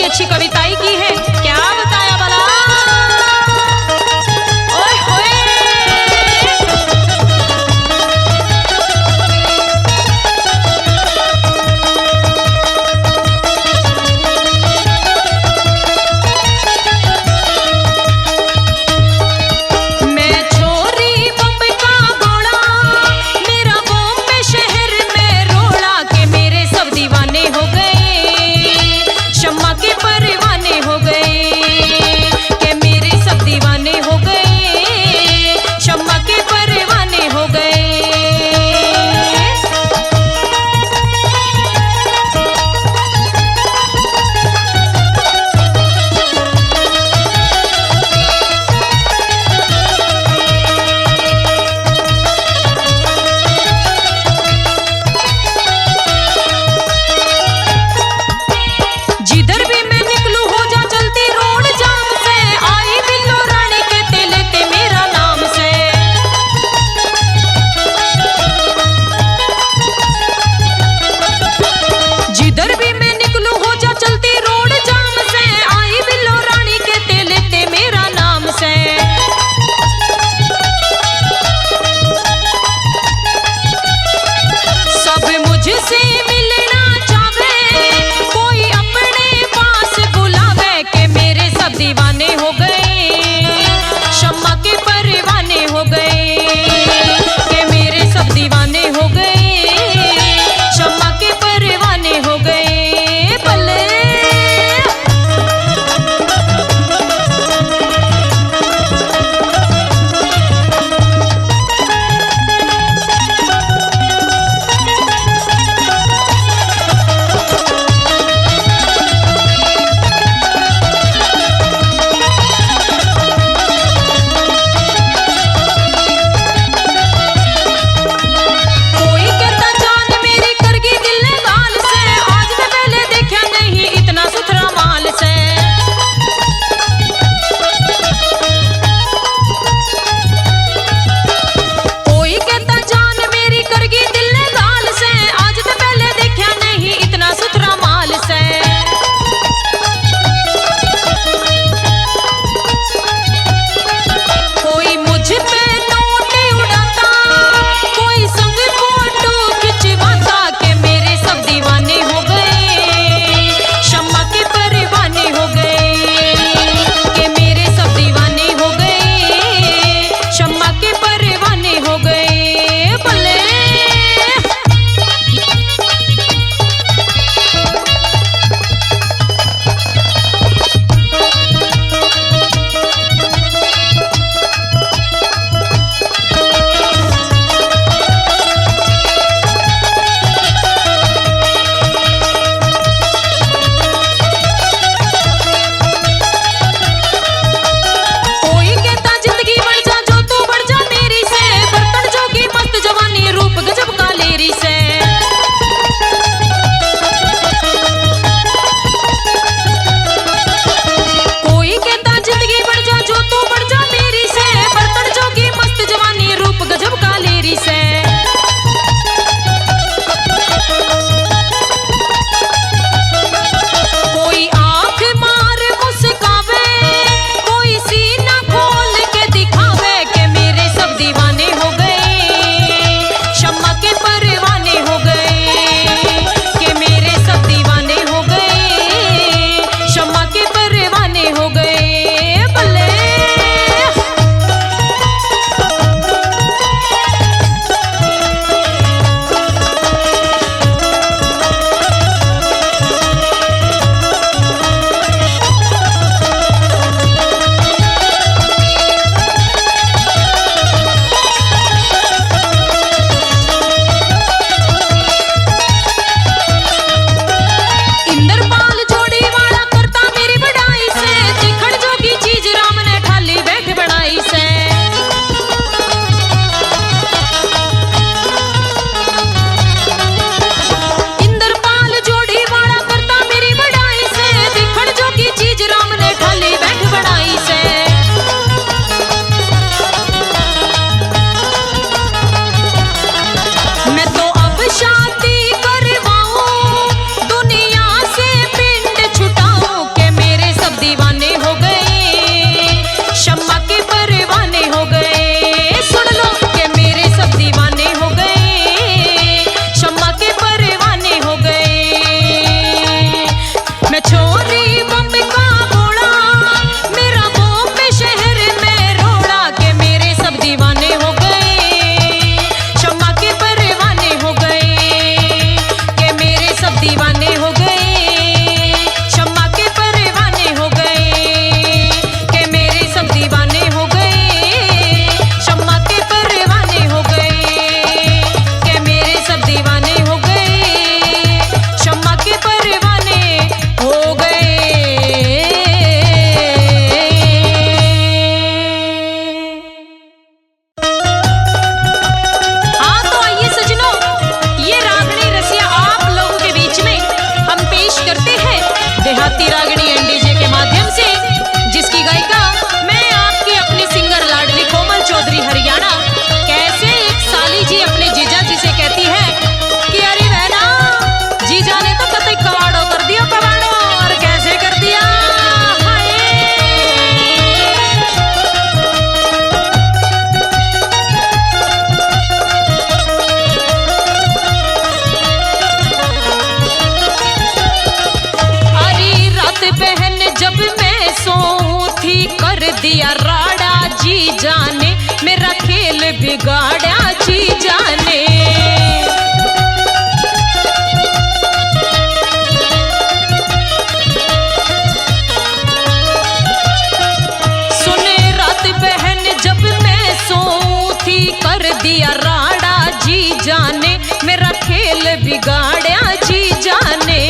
अच्छी कविताएं की है, क्या बताया भला। ओए होए हो गए। बिगाड़ा जी जाने। सुने रात बहन जब मैं सोऊं थी, कर दिया राड़ा जी जाने, मेरा खेल बिगाड़ा जी जाने।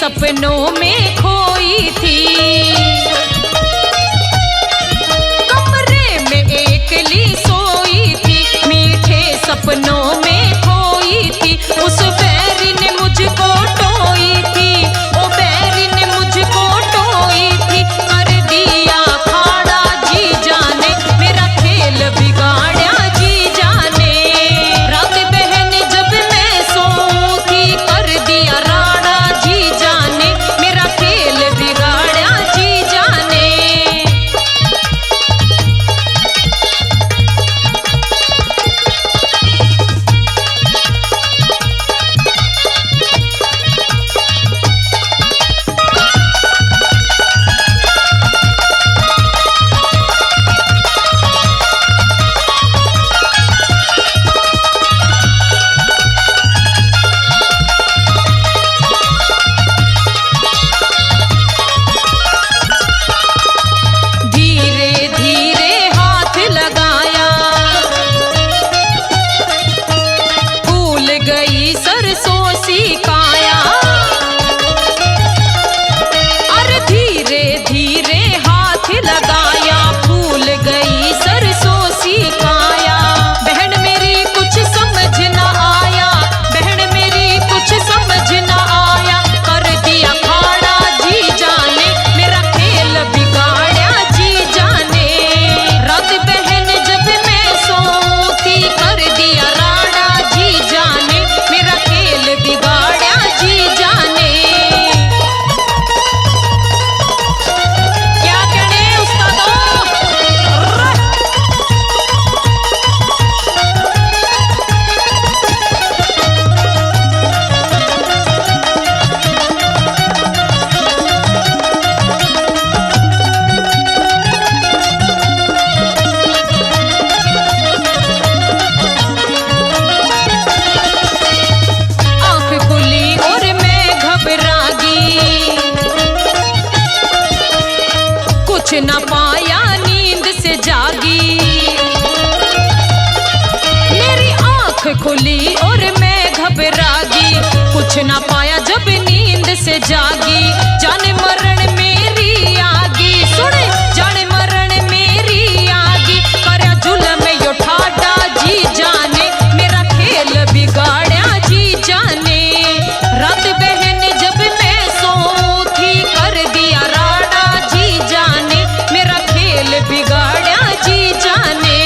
सपनों में खोई थी, कमरे में एकली सोई थी, मीठे सपनों में खोई थी। उस बैरी ने मुझको टोई थी, ओ बैरी ने मुझको टोई थी, कर दिया खाड़ा जी जाने, मेरा खेल बिगाड़ा जी जाने। रात बहन जब मैं सोऊं थी, कर दिया राड़ा जी जाने, मेरा खेल बिगाड़ा जी जाने। धीरे धीरे हाथ लगाया, फूल गई सरसों सी काया। अरे धीरे धीरे हाथ लगाया, फूल गई सरसों सी काया। बहन मेरी कुछ समझ न आया, बहन मेरी कुछ समझ न आया, कर दिया खाड़ा जी जाने, मेरा खेल बिगाड़ा जी जाने। रात बहन जब मैं सोऊं थी, कर दिया राड़ा जी जाने, मेरा खेल बिगाड़ा जी जाने। क्या कहने उस्तादो? आँख खुली और मैं घबरागी, कुछ न पाया नींद से जागी। मेरी आँख खुली और मैं घबरागी, कुछ न पाया जब नींद से जागी। जाने मरण मेरी आगी, सुने जाने मरण मेरी आगी, करया जुल्म यो ठाडा जी जाने, मेरा खेल बिगाड़ा जी जाने। रात बहन जब मैं सोऊं थी, कर दिया राड़ा जी जाने, मेरा खेल बिगाड़ा जी जाने।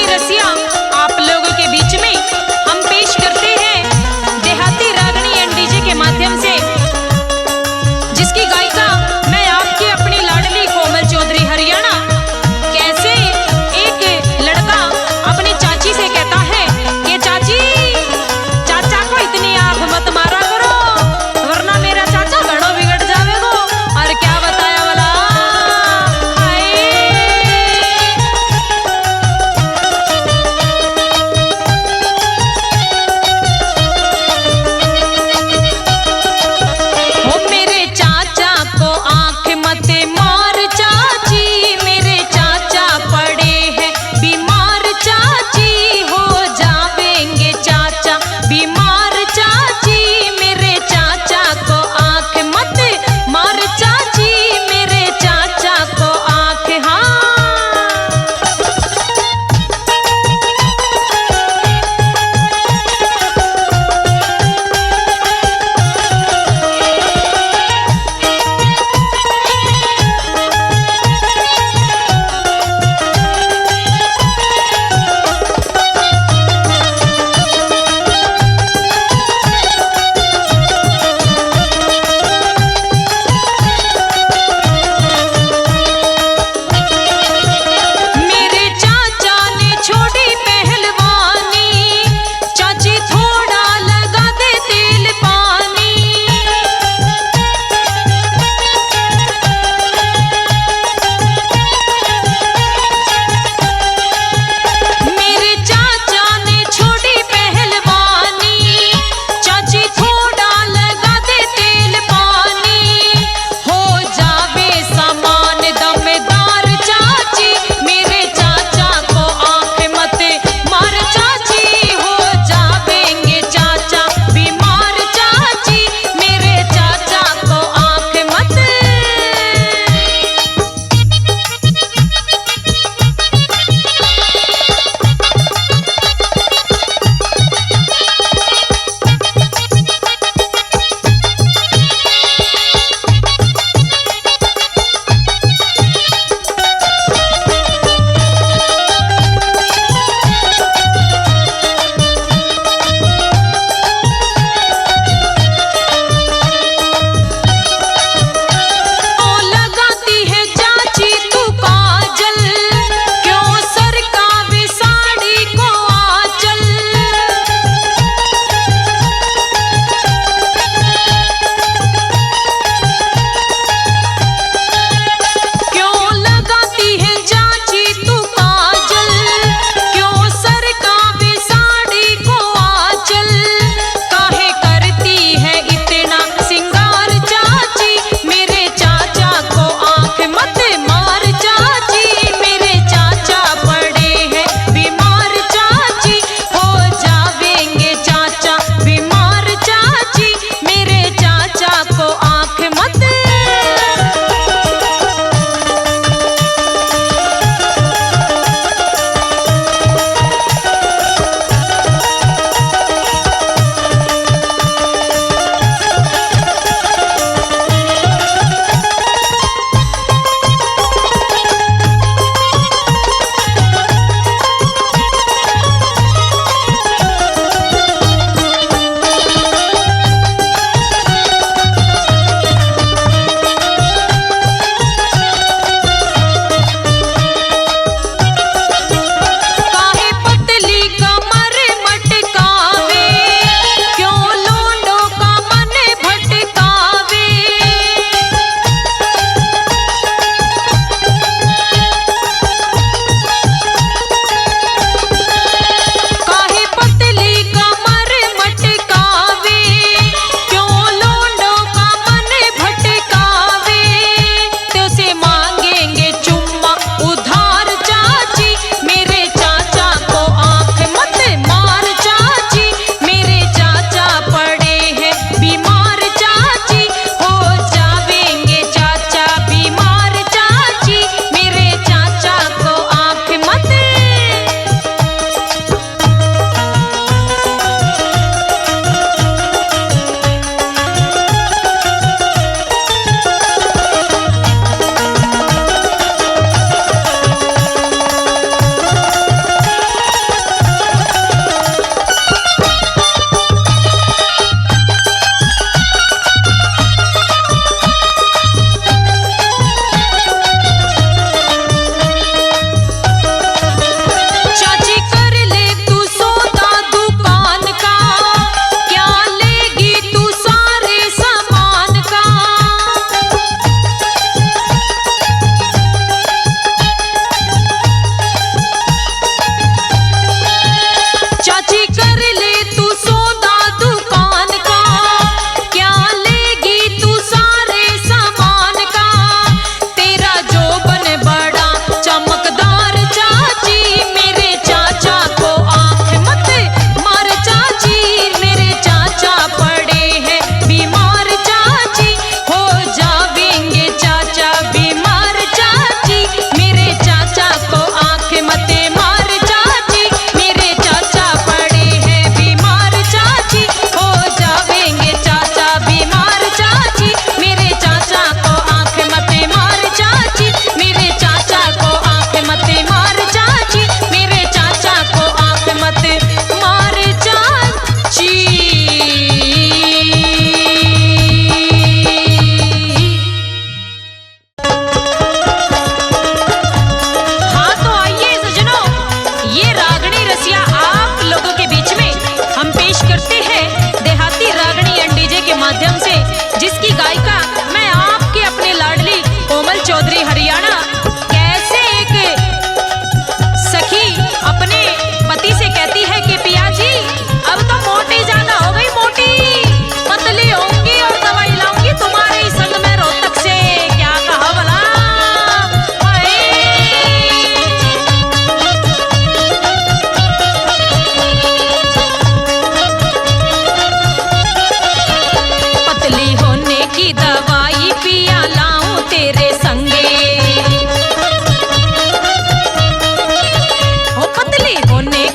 कहानी रसिया आप लोगों के बीच में हम पेश करते हैं देहाती रागनी एंड डीजे के माध्यम से, जिसकी गायिका मैं आपकी अपनी लाडली कोमल चौधरी हरियाणा। कैसे एक लड़का अपनी चाची से कहता है कि चाची, चाचा को इतनी आंख मत मारा करो वरना मेरा चाचा घड़ो बिगड़ जावेगो। और क्या बताया वाला, हाय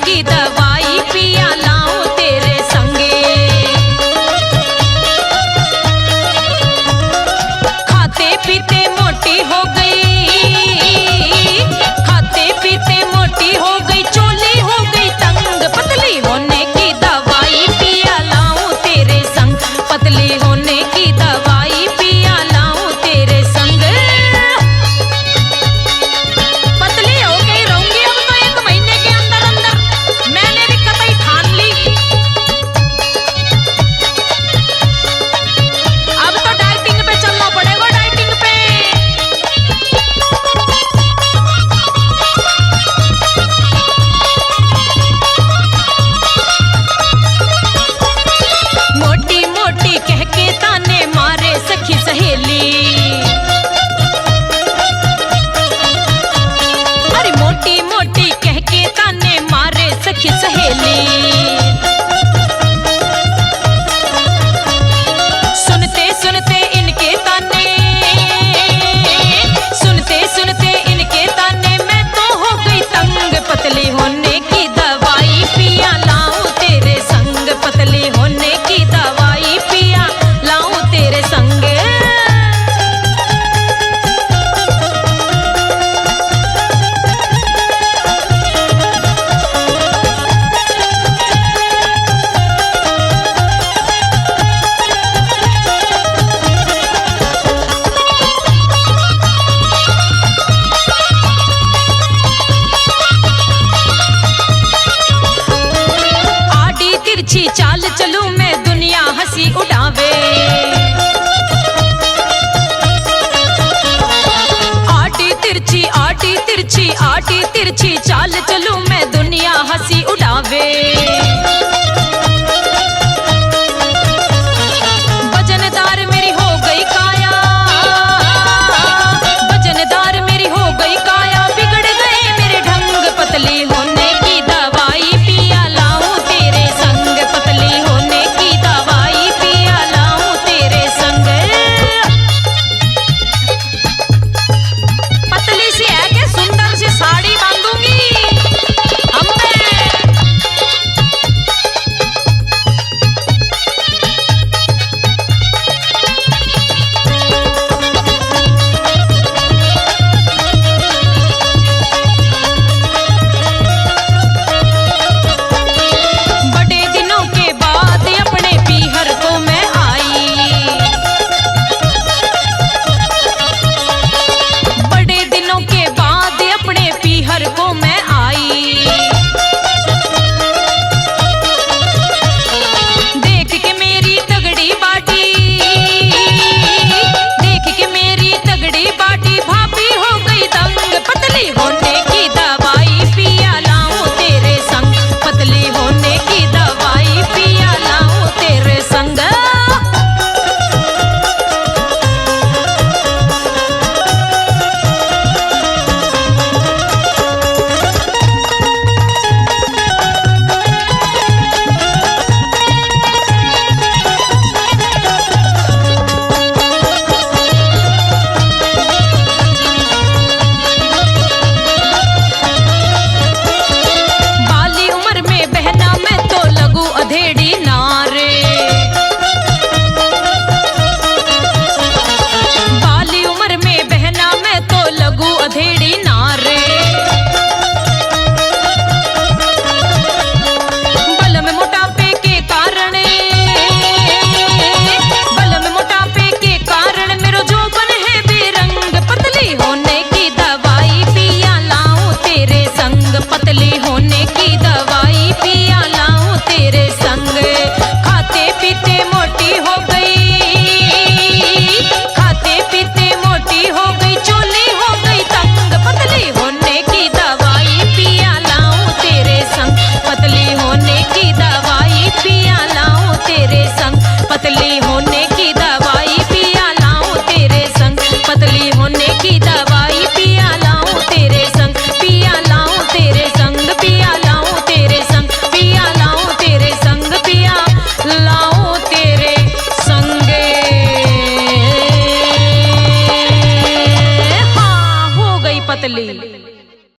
की दवाई पिया लाऊं तेरे संगे। खाते पीते मोटी हो गई, खाते पीते मोटी हो गई, चोली हो गई तंग, पतली होने की दवाई पिया लाऊं तेरे संग, पतली होने की दवाई पिया लाऊं तेरे संग। पतली हो गई रहूंगी अब तो 1 महीने के अंदर अंदर, मैंने भी कतई ठान ली। अब तो डाइटिंग पे चलना पड़ेगा, डाइटिंग पे। मोटी मोटी कह के ताने मारे सखी सहेली, अरे मोटी मोटी कह के ताने मारे सखी सहेली। सुनते सुनते इनके ताने, सुनते सुनते इनके ताने मैं तो हो गई तंग, पतली होने की दवाई पिया लाऊं तेरे संग, पतली होने की दवाई पिया लाऊं तेरे संग। आड़ी तिरछी चाल चलूं मैं दुनिया हंसी उड़ावे, आड़ी तिरछी आड़ी तिरछी आड़ी तिरछी चाल चलूं मैं दुनिया हंसी उड़ावे।